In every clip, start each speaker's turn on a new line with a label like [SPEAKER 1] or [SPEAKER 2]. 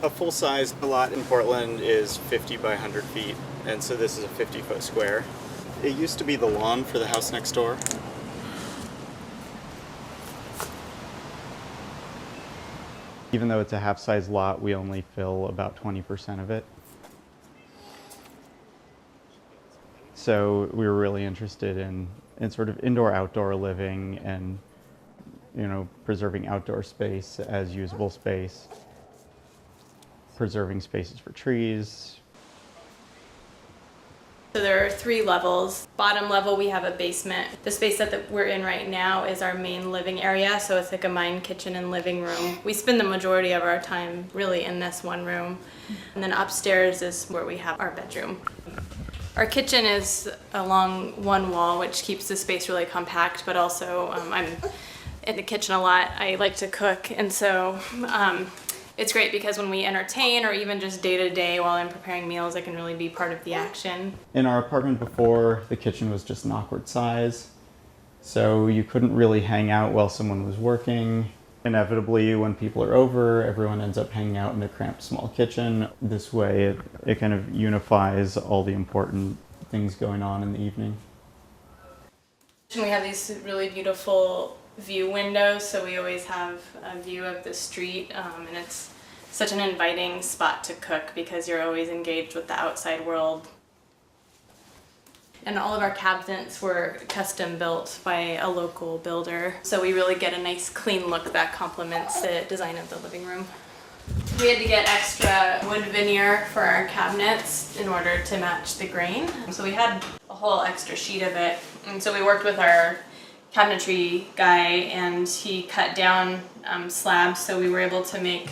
[SPEAKER 1] A full-size lot in Portland is 50 by 100 feet, and so this is a 50-foot square. It used to be the lawn for the house next door. Even though it's a half-size lot, we only fill about 20% of it. So we were really interested in sort of indoor-outdoor living and, preserving outdoor space as usable space, preserving spaces for trees.
[SPEAKER 2] So there are 3 levels. Bottom level, we have a basement. The space that we're in right now is our main living area, so it's like a mine kitchen and living room. We spend the majority of our time really in this one room. And then upstairs is where we have our bedroom. Our kitchen is along one wall, which keeps the space really compact, but also I'm in the kitchen a lot. I like to cook, and so it's great because when we entertain or even just day to day while I'm preparing meals, I can really be part of the action.
[SPEAKER 1] In our apartment before, the kitchen was just an awkward size, so you couldn't really hang out while someone was working. Inevitably, when people are over, everyone ends up hanging out in the cramped small kitchen. This way, it kind of unifies all the important things going on in the evening.
[SPEAKER 2] We have these really beautiful view windows, so we always have a view of the street, and it's such an inviting spot to cook because you're always engaged with the outside world. And all of our cabinets were custom built by a local builder, so we really get a nice clean look that complements the design of the living room. We had to get extra wood veneer for our cabinets in order to match the grain, so we had a whole extra sheet of it. And so we worked with our cabinetry guy, and he cut down slabs, so we were able to make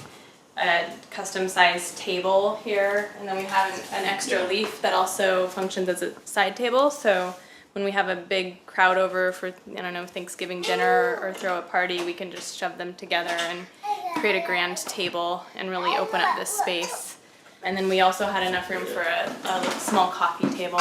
[SPEAKER 2] a custom sized table here, and then we have an extra leaf that also functions as a side table, so when we have a big crowd over for, Thanksgiving dinner or throw a party, we can just shove them together and create a grand table and really open up this space. And then we also had enough room for a small coffee table.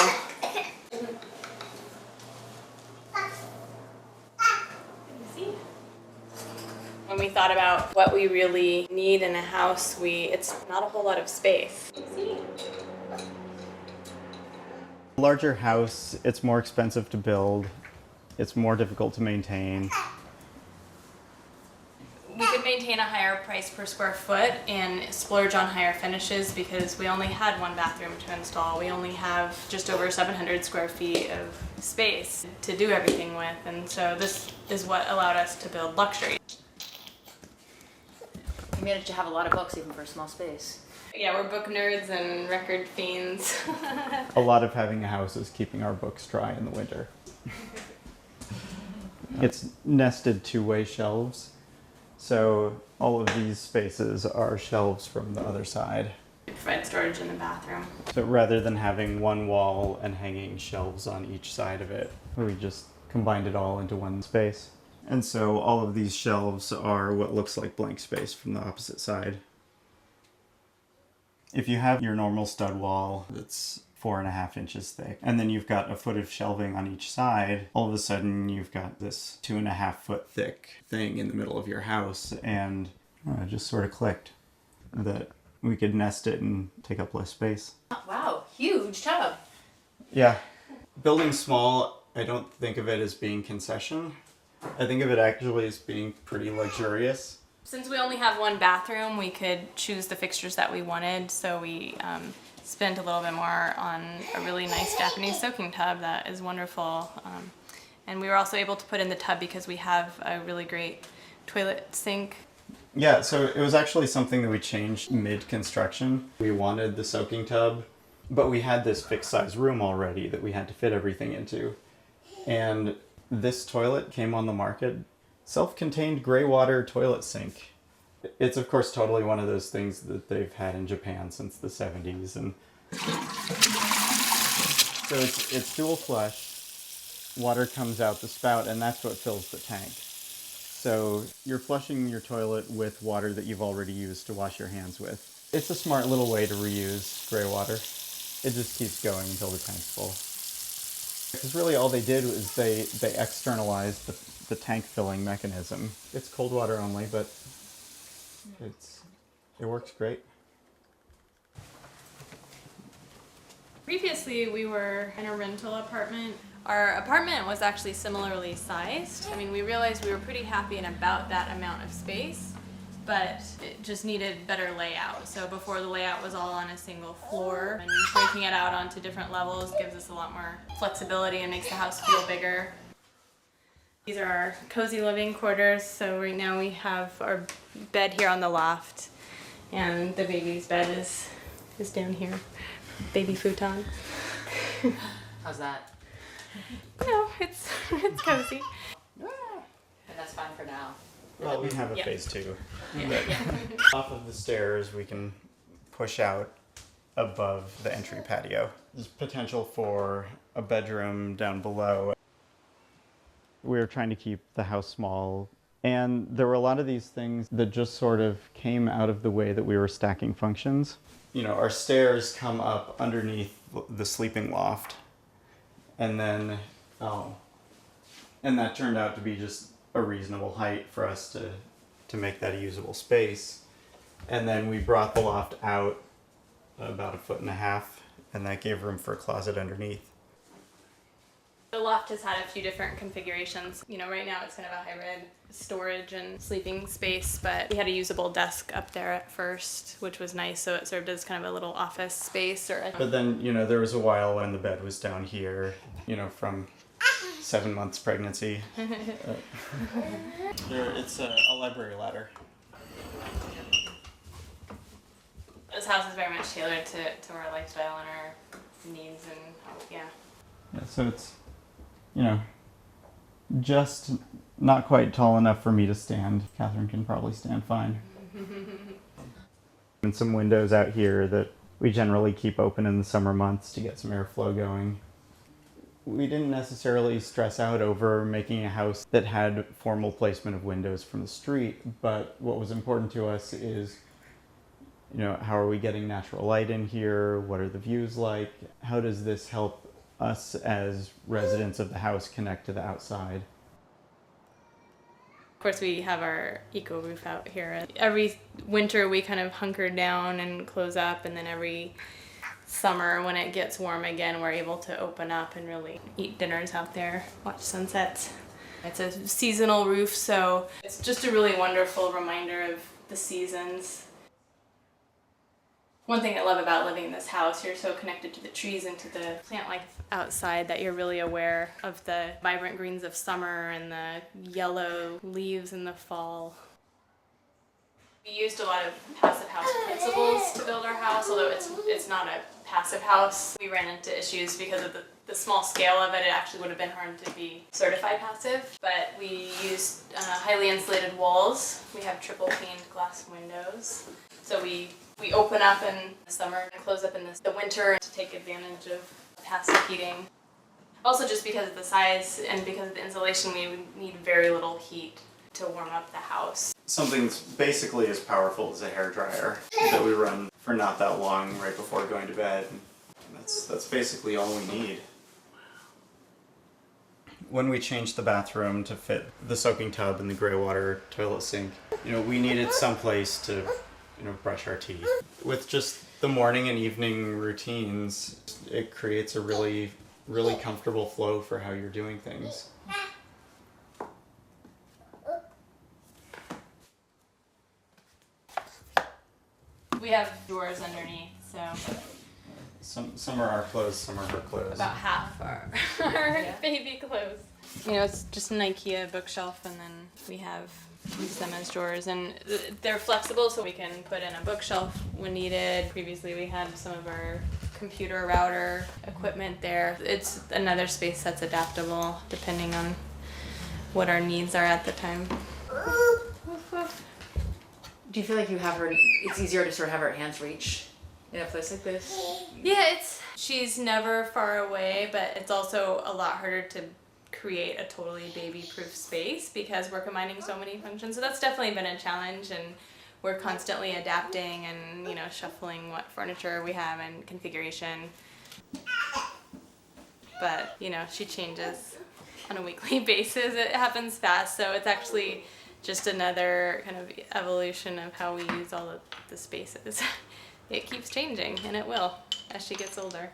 [SPEAKER 2] When we thought about what we really need in a house, it's not a whole lot of space.
[SPEAKER 1] A larger house, it's more expensive to build, it's more difficult to maintain.
[SPEAKER 2] We could maintain a higher price per square foot and splurge on higher finishes because we only had 1 bathroom to install. We only have just over 700 square feet of space to do everything with, and so this is what allowed us to build luxury.
[SPEAKER 3] You managed to have a lot of books even for a small space.
[SPEAKER 2] Yeah, we're book nerds and record fiends.
[SPEAKER 1] A lot of having a house is keeping our books dry in the winter. It's nested 2-way shelves, so all of these spaces are shelves from the other side.
[SPEAKER 2] Provide storage in the bathroom.
[SPEAKER 1] So rather than having one wall and hanging shelves on each side of it, we just combined it all into one space. And so all of these shelves are what looks like blank space from the opposite side. If you have your normal stud wall that's 4.5 inches thick, and then you've got a foot of shelving on each side, all of a sudden you've got this 2.5 foot thick thing in the middle of your house, and it just sort of clicked that we could nest it and take up less space.
[SPEAKER 3] Oh, wow, huge tub.
[SPEAKER 1] Yeah. Building small, I don't think of it as being concession. I think of it actually as being pretty luxurious.
[SPEAKER 2] Since we only have 1 bathroom, we could choose the fixtures that we wanted, so we spent a little bit more on a really nice Japanese soaking tub that is wonderful. And we were also able to put in the tub because we have a really great toilet sink.
[SPEAKER 1] Yeah, so it was actually something that we changed mid-construction. We wanted the soaking tub, but we had this fixed size room already that we had to fit everything into. And this toilet came on the market, self-contained gray water toilet sink. It's of course totally one of those things that they've had in Japan since the 70s, and so it's dual flush. Water comes out the spout, and that's what fills the tank. So you're flushing your toilet with water that you've already used to wash your hands with. It's a smart little way to reuse gray water. It just keeps going until the tank's full. Because really all they did was they externalized the tank filling mechanism. It's cold water only, but it works great.
[SPEAKER 2] Previously, we were in a rental apartment. Our apartment was actually similarly sized. I mean, we realized we were pretty happy in about that amount of space, but it just needed better layout. So before, the layout was all on a single floor, and breaking it out onto different levels gives us a lot more flexibility and makes the house feel bigger. These are our cozy living quarters. So right now we have our bed here on the loft, and the baby's bed is down here. Baby futon.
[SPEAKER 3] How's that?
[SPEAKER 2] No, it's cozy.
[SPEAKER 3] And that's fine for now.
[SPEAKER 1] Well, we have a
[SPEAKER 2] Yeah.
[SPEAKER 1] phase 2.
[SPEAKER 2] Yeah.
[SPEAKER 1] Off of the stairs, we can push out above the entry patio. There's potential for a bedroom down below. We were trying to keep the house small, and there were a lot of these things that just sort of came out of the way that we were stacking functions. You know, our stairs come up underneath the sleeping loft, and then, and that turned out to be just a reasonable height for us to make that a usable space. And then we brought the loft out about 1.5 feet, and that gave room for a closet underneath.
[SPEAKER 2] The loft has had a few different configurations. You know, right now it's kind of a hybrid storage and sleeping space, but we had a usable desk up there at first, which was nice. So it served as kind of a little office space.
[SPEAKER 1] But then, you know, there was a while when the bed was down here, you know, from 7 months pregnancy. It's a library ladder.
[SPEAKER 2] This house is very much tailored to our lifestyle and our needs and yeah.
[SPEAKER 1] Yeah, so it's, you know, just not quite tall enough for me to stand. Catherine can probably stand fine. And some windows out here that we generally keep open in the summer months to get some airflow going. We didn't necessarily stress out over making a house that had formal placement of windows from the street, but what was important to us is, you know, how are we getting natural light in here? What are the views like? How does this help us as residents of the house connect to the outside?
[SPEAKER 2] Of course, we have our eco roof out here. Every winter we kind of hunker down and close up, and then every summer when it gets warm again, we're able to open up and really eat dinners out there, watch sunsets. It's a seasonal roof, so it's just a really wonderful reminder of the seasons. One thing I love about living in this house, you're so connected to the trees and to the plant life outside that you're really aware of the vibrant greens of summer and the yellow leaves in the fall. We used a lot of passive house principles to build our house, although it's not a passive house. We ran into issues because of the small scale of it. It actually would have been hard to be certified passive, but we used highly insulated walls. We have triple paned glass windows. So we open up in the summer and close up in the winter to take advantage of passive heating. Also, just because of the size and because of the insulation, we need very little heat to warm up the house.
[SPEAKER 1] Something's basically as powerful as a hairdryer that we run for not that long right before going to bed. That's basically all we need. When we changed the bathroom to fit the soaking tub and the gray water toilet sink, you know, we needed some place to, you know, brush our teeth. With just the morning and evening routines, it creates a really, really comfortable flow for how you're doing things.
[SPEAKER 2] We have drawers underneath, so
[SPEAKER 1] Some are our clothes, some are her clothes.
[SPEAKER 2] about half are baby clothes. You know, it's just an IKEA bookshelf, and then we use them as drawers, and they're flexible, so we can put in a bookshelf when needed. Previously, we had some of our computer router equipment there. It's another space that's adaptable depending on what our needs are at the time.
[SPEAKER 3] Do you feel like it's easier to sort of have her at hand's reach in a place like this?
[SPEAKER 2] Yeah, she's never far away, but it's also a lot harder to create a totally baby-proof space because we're combining so many functions. So that's definitely been a challenge, and we're constantly adapting and, you know, shuffling what furniture we have and configuration. But, you know, she changes on a weekly basis. It happens fast, so it's actually just another kind of evolution of how we use all of the spaces. It keeps changing, and it will as she gets older.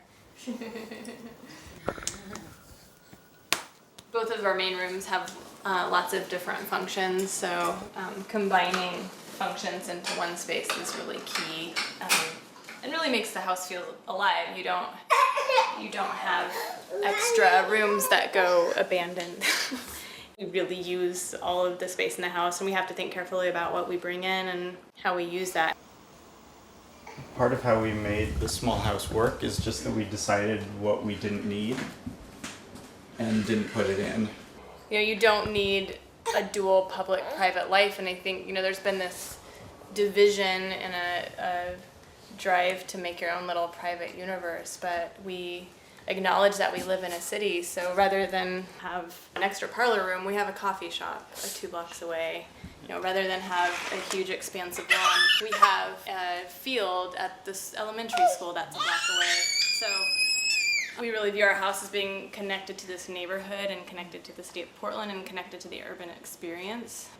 [SPEAKER 2] Both of our main rooms have lots of different functions, so combining functions into one space is really key, and really makes the house feel alive. You don't have extra rooms that go abandoned. We really use all of the space in the house, and we have to think carefully about what we bring in and how we use that.
[SPEAKER 1] Part of how we made the small house work is just that we decided what we didn't need and didn't put it in.
[SPEAKER 2] You know, you don't need a dual public-private life, and I think, you know, there's been this division and a drive to make your own little private universe, but we acknowledge that we live in a city, so rather than have an extra parlor room, we have a coffee shop 2 blocks away. You know, rather than have a huge expansive lawn, we have a field at this elementary school that's a block away. So we really view our house as being connected to this neighborhood and connected to the city of Portland and connected to the urban experience.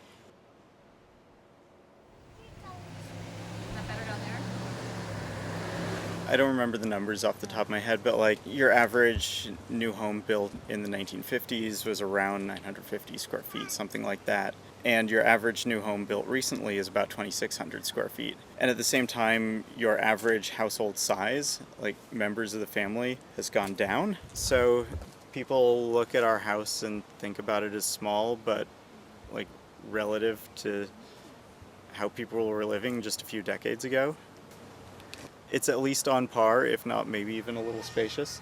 [SPEAKER 1] I don't remember the numbers off the top of my head, but like your average new home built in the 1950s was around 950 square feet, something like that. And your average new home built recently is about 2,600 square feet. And at the same time, your average household size, like members of the family, has gone down. So people look at our house and think about it as small, but like relative to how people were living just a few decades ago, it's at least on par, if not maybe even a little spacious.